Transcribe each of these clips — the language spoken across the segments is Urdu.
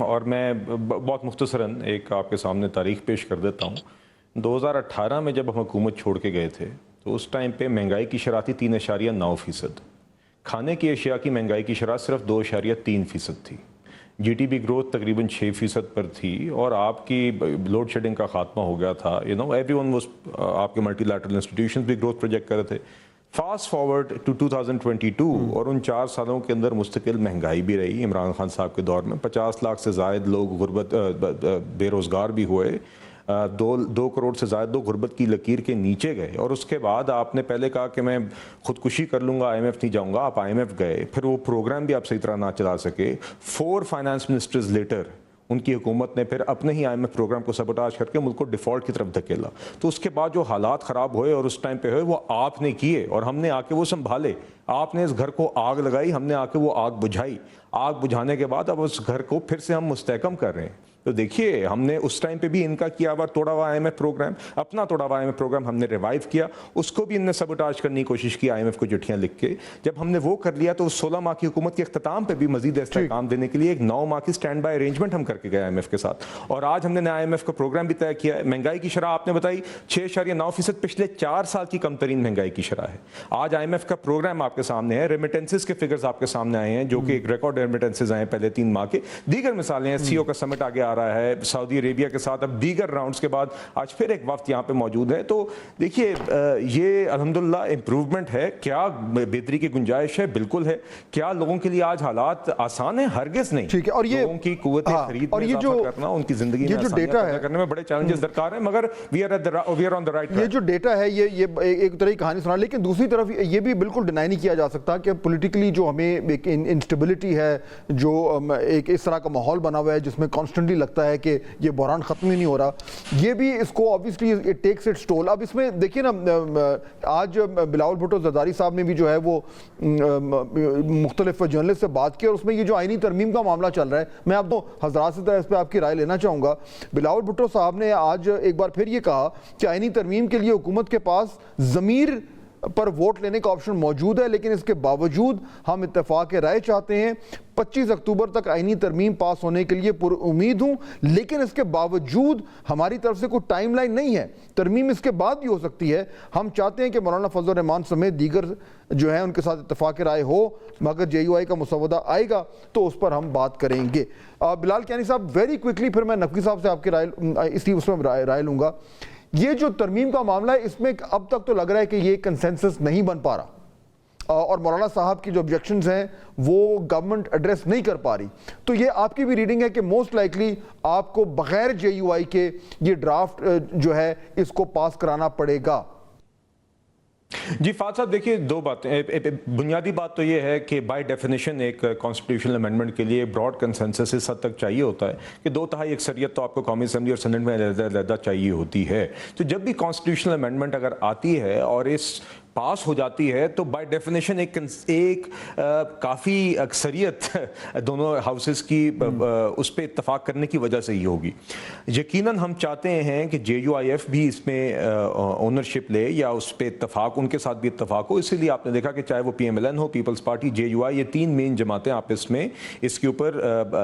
اور میں بہت مختصراً ایک آپ کے سامنے تاریخ پیش کر دیتا ہوں. 2018 میں جب ہم حکومت چھوڑ کے گئے تھے تو اس ٹائم پہ مہنگائی کی شرح تھی 3.9%. کھانے کی اشیاء کی مہنگائی کی شرح صرف 2.3% تھی. جی ٹی پی گروتھ تقریباً 6% پر تھی, اور آپ کی لوڈ شیڈنگ کا خاتمہ ہو گیا تھا. ایوری ون واز, آپ کے ملٹی لیٹرل انسٹیٹیوشنز بھی گروتھ پروجیکٹ کر رہے تھے. فاسٹ فارورڈ ٹو 2022 اور ان 4 سالوں کے اندر مستقل مہنگائی بھی رہی. عمران خان صاحب کے دور میں 50 لاکھ سے زائد لوگ غربت بے روزگار بھی ہوئے, 2 کروڑ سے زائد لوگ غربت کی لکیر کے نیچے گئے. اور اس کے بعد آپ نے پہلے کہا کہ میں خودکشی کر لوں گا, آئی ایم ایف نہیں جاؤں گا. آپ آئی ایم ایف گئے, پھر وہ پروگرام بھی آپ صحیح طرح نہ چلا سکے. 4 فائنانس منسٹرز لیٹر ان کی حکومت نے پھر اپنے ہی آئی ایم ایف پروگرام کو سبوٹاج کر کے ملک کو ڈیفالٹ کی طرف دھکیلا. تو اس کے بعد جو حالات خراب ہوئے اور اس ٹائم پہ ہوئے وہ آپ نے کیے, اور ہم نے آ کے وہ سنبھالے. آپ نے اس گھر کو آگ لگائی, ہم نے آ کے وہ آگ بجھائی. آگ بجھانے کے بعد اب اس گھر کو پھر سے ہم مستحکم کر رہے ہیں. تو دیکھیے, ہم نے اس ٹائم پہ بھی ان کا کیا ہوا توڑا ہوا آئی ایم ایف پروگرام, اپنا توڑا ہوا آئی ایم ایف پروگرام ہم نے ریوائیو کیا. اس کو بھی ان نے سبوٹاج کرنے کی کوشش کی, آئی ایم ایف کو چٹھیاں لکھ کے. جب ہم نے وہ کر لیا تو 16 ماہ کی حکومت کے اختتام پہ بھی مزید استحکام دینے کے لیے ایک 9 ماہ کی اسٹینڈ بائی ارینجمنٹ ہم کر کے گئے آئی ایم ایف کے ساتھ. اور آج ہم نے آئی ایم ایف کا پروگرام بھی طے کیا ہے. مہنگائی کی شرح آپ نے بتائی 6.9%, پچھلے 4 سال کی کم ترین مہنگائی کی شرح ہے. آج آئی ایم ایف کا پروگرام آپ کے سامنے ہے. ریمیٹنسز کے فگرز آپ کے سامنے آئے ہیں, جو کہ ایک ریکارڈ ریمیٹنسز آئے ہیں پہلے 3 ماہ کے. دیگر مثالیں ہیں, سی او کا سمٹ آگے آ رہا ہے سعودی عربیہ کے ساتھ, اب دیگر راؤنڈز کے بعد آج پھر ایک وفد یہاں پہ موجود ہے. تو دیکھیے, یہ الحمدللہ امپروومنٹ ہے. کیا بہتری کی گنجائش ہے؟ بالکل ہے. کیا لوگوں کے لیے آج حالات آسان ہیں؟ ہرگز نہیں. ٹھیک ہے, اور یہ لوگوں کی قوت خرید میں اضافہ کرنا, ان کی زندگی میں آسانیاں پیدا کرنے میں بڑے چیلنجز درکار ہیں, مگر we are on the right track. یہ جو ڈیٹا ہے یہ ایک طرح کی کہانی سنا, لیکن دوسری طرف یہ بھی بالکل ڈینائی نہیں کیا جا سکتا کہ پولیٹیکلی جو ہمیں ایک انسٹیبلٹی ہے, جو ایک اس طرح کا ماحول بنا ہوا ہے جس میں کانسٹنٹلی لگتا ہے کہ یہ بحران ختم ہی نہیں ہو رہا, یہ بھی اس کو obviously it takes its toll. اب اس میں دیکھیے نا, آج بلاول بھٹو زرداری صاحب نے بھی جو ہے وہ مختلف جرنلسٹ سے بات کی, اور اس میں یہ جو آئینی ترمیم کا معاملہ چل رہا ہے, میں آپ کو حضرات سے اس پہ آپ کی رائے لینا چاہوں گا. بلاول بھٹو صاحب نے آج ایک بار پھر یہ کہا کہ آئینی ترمیم کے لیے حکومت کے پاس ضمیر پر ووٹ لینے کا آپشن موجود ہے, لیکن اس کے باوجود ہم اتفاق رائے چاہتے ہیں. 25 اکتوبر تک آئینی ترمیم پاس ہونے کے لیے پر امید ہوں, لیکن اس کے باوجود ہماری طرف سے کوئی ٹائم لائن نہیں ہے. ترمیم اس کے بعد بھی ہو سکتی ہے. ہم چاہتے ہیں کہ مولانا فضل الرحمان سمیت دیگر جو ہیں ان کے ساتھ اتفاق رائے ہو, مگر جے یو آئی کا مسودہ آئے گا تو اس پر ہم بات کریں گے. بلال کیانی صاحب, ویری کوئکلی, پھر میں نقوی صاحب سے آپ کی رائے لوں گا. یہ جو ترمیم کا معاملہ ہے, اس میں اب تک تو لگ رہا ہے کہ یہ کنسنسس نہیں بن پا رہا, اور مولانا صاحب کی جو آبجیکشنز ہیں وہ گورنمنٹ ایڈریس نہیں کر پا رہی. تو یہ آپ کی بھی ریڈنگ ہے کہ موسٹ لائکلی آپ کو بغیر جے یو آئی کے یہ ڈرافٹ جو ہے اس کو پاس کرانا پڑے گا. جی فاتح صاحب, دیکھیے 2 باتیں. بنیادی بات تو یہ ہے کہ بائی ڈیفینیشن ایک کانسٹیٹیوشنل امینڈمنٹ کے لیے براڈ کنسنسس اس حد تک چاہیے ہوتا ہے کہ 2/3 اکثریت تو آپ کو قومی اسمبلی اور سینٹ میں علیحدہ چاہیے ہوتی ہے. تو جب بھی کانسٹیٹیوشنل امینڈمنٹ اگر آتی ہے اور اس پاس ہو جاتی ہے تو بائی ڈیفینیشن ایک کافی اکثریت دونوں ہاؤسز کی اس پہ اتفاق کرنے کی وجہ سے ہی ہوگی. یقیناً ہم چاہتے ہیں کہ جے یو آئی ایف بھی اس میں اونرشپ لے یا اس پہ اتفاق, ان کے ساتھ بھی اتفاق ہو. اسی لیے آپ نے دیکھا کہ چاہے وہ پی ایم ایل این ہو, peoples party, J U I, یہ 3 مین جماعتیں آپس میں اس کے اوپر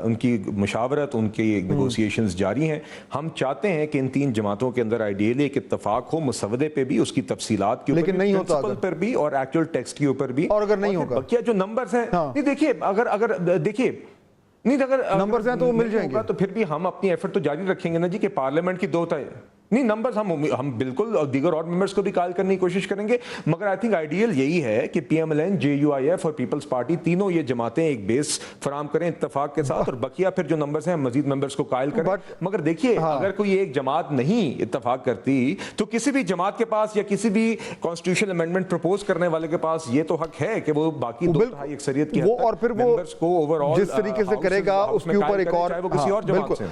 ان کی مشاورت, ان کی نیگوسیشنز جاری ہیں. ہم چاہتے ہیں کہ ان 3 جماعتوں کے اندر آئیڈیلی ایک اتفاق ہو مسودے پہ بھی, اس کی تفصیلات کے اوپر, لیکن نہیں ہوتا پر بھی اور ایکچوئل ٹیکسٹ کے اوپر بھی. اور اگر نہیں ہوگا کیا جو نمبرز ہیں, نہیں دیکھیے, اگر دیکھیے نہیں, اگر نمبرز ہیں تو وہ مل جائیں گے, تو پھر بھی ہم اپنی ایفرٹ تو جاری رکھیں گے نا جی, کہ پارلیمنٹ کی 2 نہیں نمبرز ہم بالکل دیگر اور ممبرز کو بھی قائل کرنے کی کوشش کریں گے. مگر آئی تھنک آئیڈیل یہی ہے کہ P M L N, J U I F اور پیپلز پارٹی, تینوں یہ جماعتیں ایک بیس فراہم کریں اتفاق کے ساتھ, اور بقیہ پھر جو نمبرز ہیں مزید ممبرز کو قائل کریں. مگر دیکھیے, اگر کوئی ایک جماعت نہیں اتفاق کرتی تو کسی بھی جماعت کے پاس یا کسی بھی کانسٹیٹیوشنل امینڈمنٹ پروپوز کرنے والے کے پاس یہ تو حق ہے کہ وہ باقی 2/3 اکثریت کی اور پھر وہ جس طریقے سے کرے گا اس کے اوپر ایک اور, چاہے وہ کسی اور جماعت سے.